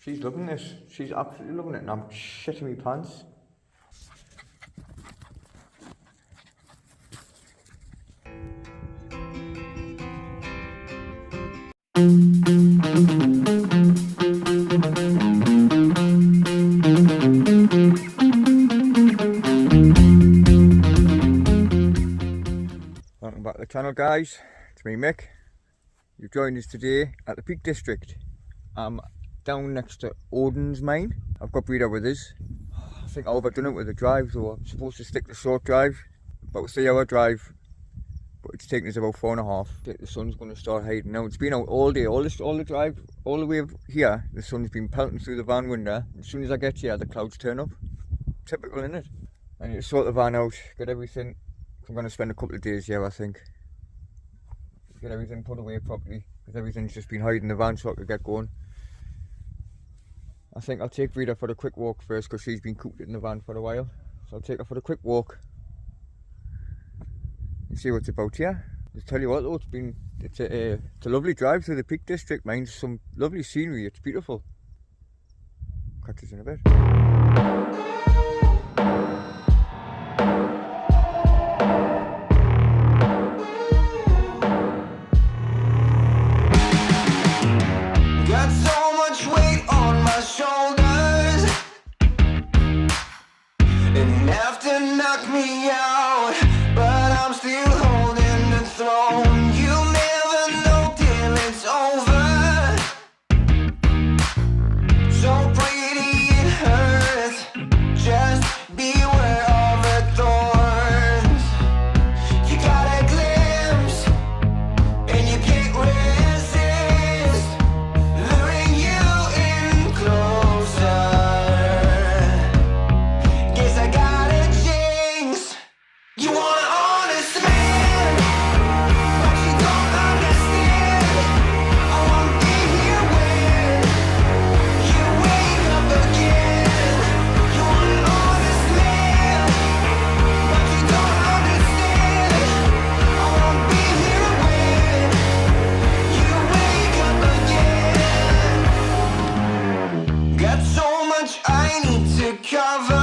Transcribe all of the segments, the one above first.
She's loving this. She's absolutely loving it, and I'm shitting my pants. Welcome back to the channel, guys. It's me, Mick. You've joined us today at the Peak District. I'm down next to Odin's mine. I've got Breeder with us. I think I overdone it with the drive though. I'm supposed to stick to short drive, about a 3-hour drive, but it's taken us about 4.5. The sun's going to start hiding now. It's been out all day, all the drive, all the way here. The sun's been pelting through the van window. As soon as I get here, the clouds turn up. Typical, innit? I need to sort the van out, get everything. I'm going to spend a couple of days here, I think. Get everything put away properly, because everything's just been hiding the van so I could get going. I think I'll take Breeder for a quick walk first, because she's been cooped in the van for a while. So I'll take her for a quick walk and see what's about here. I'll tell you what though, it's a lovely drive through the Peak District, mind. Some lovely scenery, it's beautiful. Catch us in a bit. Knock me out, but I'm still holding the throne. You never know till it's over. So pretty it hurts. Just beware of the thorns. You got a glimpse, and you can't resist, luring you in closer. Guess I got you want an honest man, but you don't understand. I won't be here when you wake up again. You want an honest man, but you don't understand. I won't be here when you wake up again. Got so much I need to cover.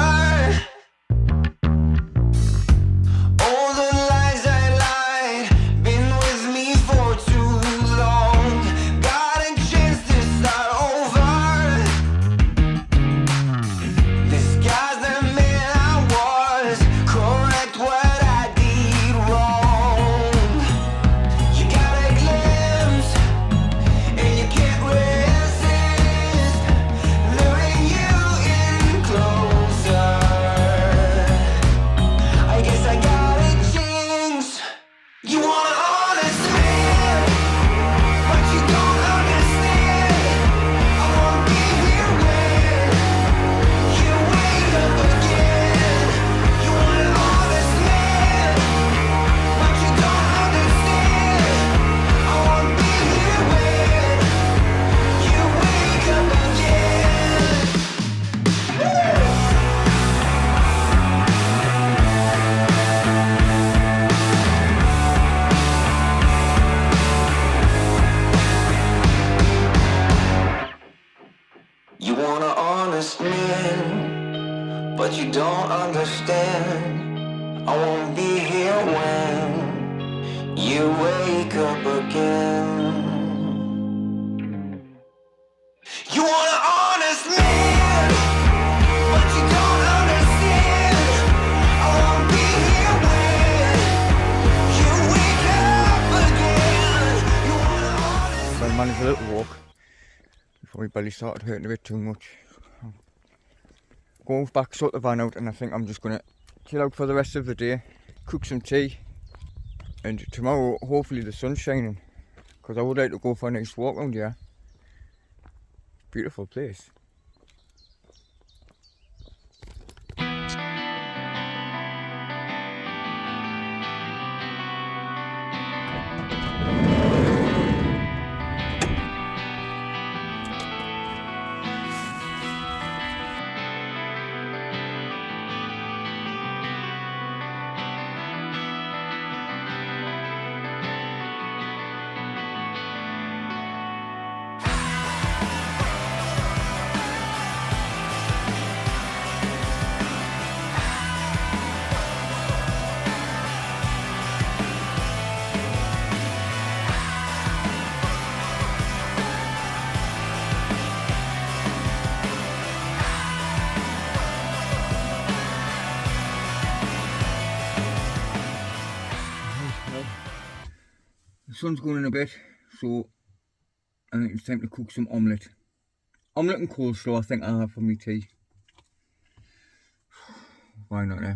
You want an honest man, but you don't understand. I won't be here when you wake up again. You want an honest man, but you don't understand. I won't be here when you wake up again. You want an honest man. Well, manage a little walk before my belly started hurting a bit too much. Go back, sort the van out, and I think I'm just going to chill out for the rest of the day, cook some tea, and tomorrow hopefully the sun's shining, because I would like to go for a nice walk around here. Beautiful place. sun's going in a bit, so I think it's time to cook some omelette. Omelette and coleslaw I think I'll have for my tea. Why not, eh?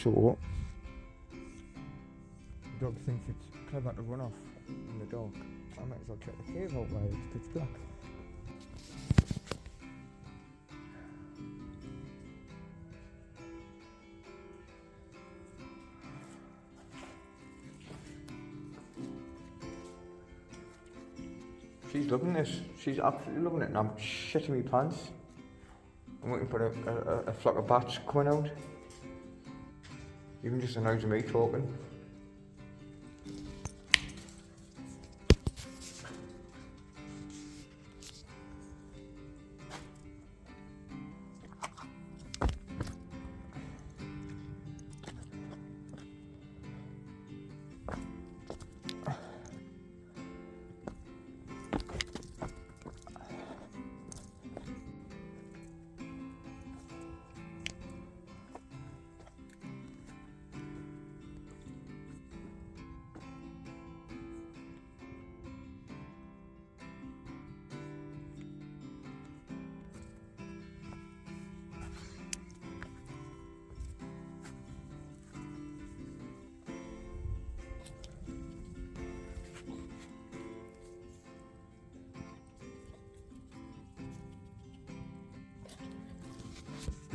So, the dog thinks it's clever to run off in the dark. I might as well check the cave out while it's pitch black. She's loving this. She's absolutely loving it, and I'm shitting my pants. I'm waiting for a flock of bats coming out. Even just the noise of me talking.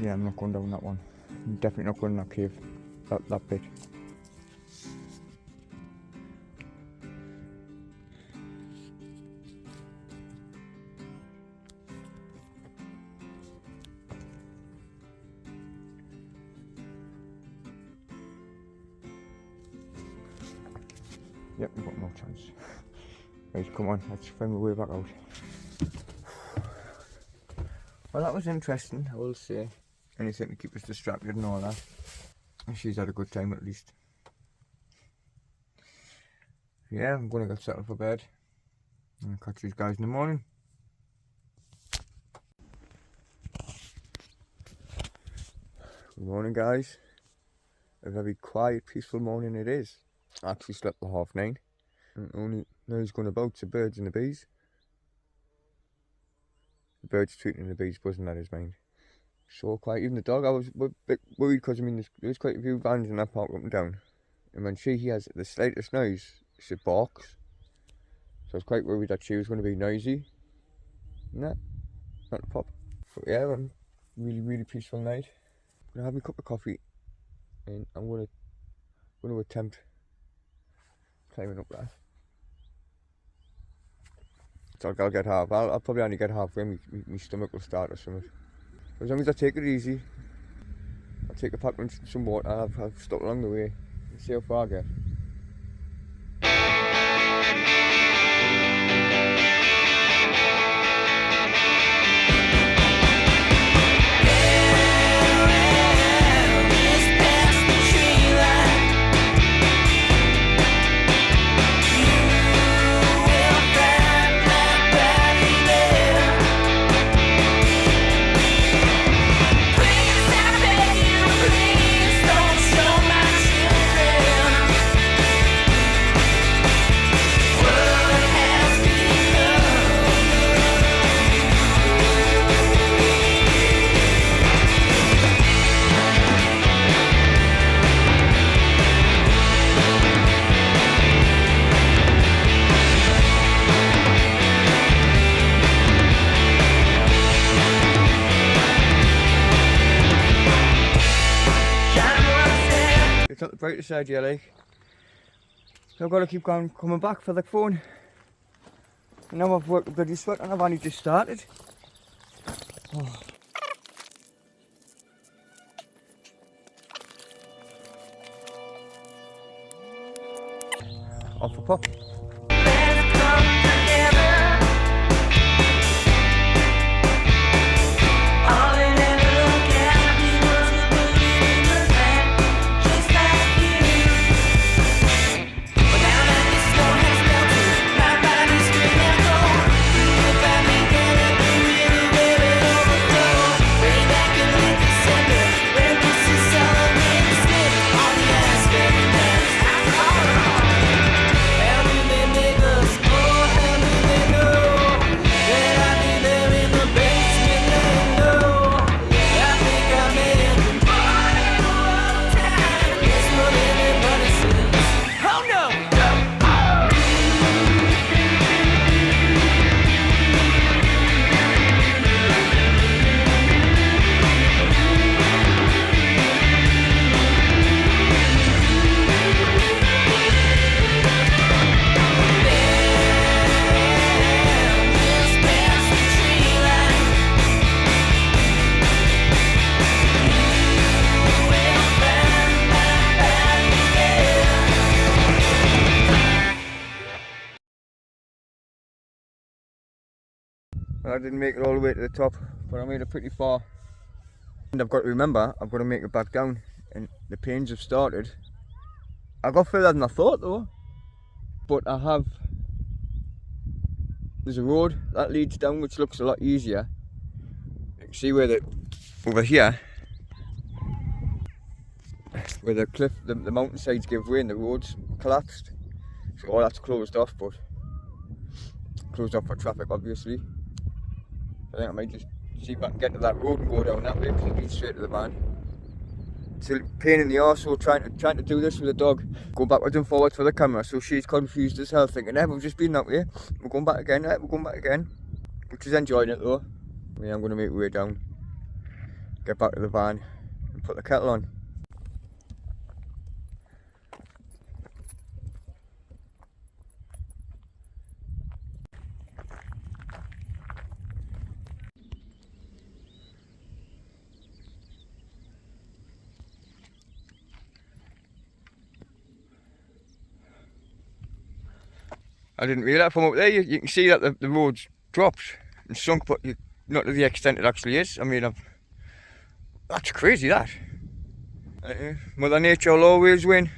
Yeah, I'm not going down that one. I'm definitely not going in that cave. That bit. Yep, we've got no chance. Right, come on, let's find my way back out. Well, that was interesting, I will say. Anything to keep us distracted and all that. She's had a good time at least. Yeah, I'm going to get settled for bed. I'll catch these guys in the morning. Good morning, guys. A very quiet, peaceful morning it is. I actually slept till 9:30. And only noise going about the birds and the bees. The birds tweeting and the bees buzzing at his mind. So quiet. Even the dog, I was a bit worried because I mean there's quite a few vans in that park up and down. And when she hears the slightest noise, she barks. So I was quite worried that she was going to be noisy. No, not a pop. But yeah, really, really peaceful night. I'm gonna have my cup of coffee and I'm gonna attempt climbing up that. So I'll get half. I'll probably only get halfway. My stomach will start or something. As long as I take it easy, I'll take a pack and some water. I'll stop along the way and see how far I get. It's not the brighter side, yeah, like. So I've got to keep coming back for the phone. And now I've worked a bloody sweat and I've only just started. Oh. Off a pop. Well, I didn't make it all the way to the top, but I made it pretty far. And I've got to remember, I've got to make it back down, and the pains have started. I got further than I thought though, but there's a road that leads down which looks a lot easier. You can see where over here, where the cliff, the mountainsides give way and the roads collapsed. So all that's closed off, but closed off for traffic obviously. I think I might just see if I can get to that road and go down that way because it leads straight to the van. It's a pain in the arse, so trying to do this with the dog. Go backwards and forwards for the camera, so she's confused as hell, thinking, we've just been that way. We're going back again, we're going back again. But she's enjoying it though. Yeah, I'm going to make my way down, get back to the van and put the kettle on. I didn't realise from up there, you can see that the road's dropped and sunk, but not to the extent it actually is. I mean, that's crazy, that. Mother Nature will always win.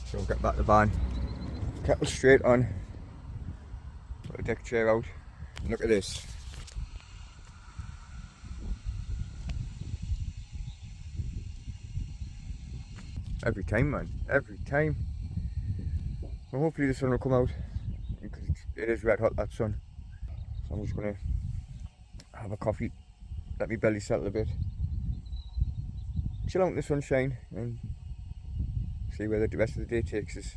So we'll get back to the van. Kettle straight on. Put the deck chair out. Look at this. Every time, man. Every time. Well, hopefully the sun will come out, because it is red hot, that sun. So I'm just going to have a coffee, let my belly settle a bit, chill out in the sunshine and see where the rest of the day takes us.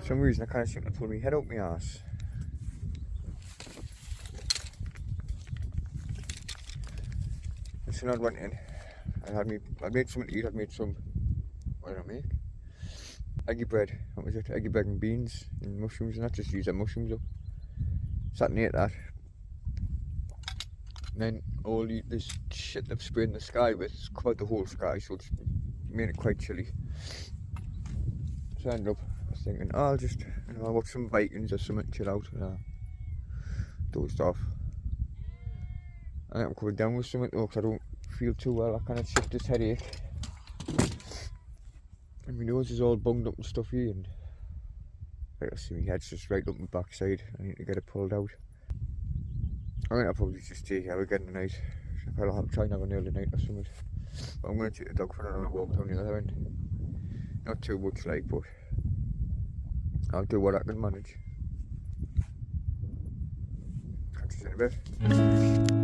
some reason I can't seem to pull my head out my arse. It's an odd one in. I made something to eat. I've made some, what did I make? Eggy bread. What was it? Eggy bread and beans and mushrooms, and that. Just use the mushrooms up. Sat and ate that. And then all this shit they've sprayed in the sky with, it's covered the whole sky, so it's made it quite chilly. So I ended up thinking, oh, I'll just, I'll watch some Vikings or something, chill out, and dozed off. I think I'm coming down with something though, because I don't feel too well. I kind of sick this headache. And my nose is all bunged up and stuffy, and like I see my head's just right up my backside. I need to get it pulled out. I think I'll probably just stay here again tonight. I'll try and have an early night or something. But I'm going to take the dog for another walk down the other end. Not too much like, but I'll do what I can manage. Catch you in a bit.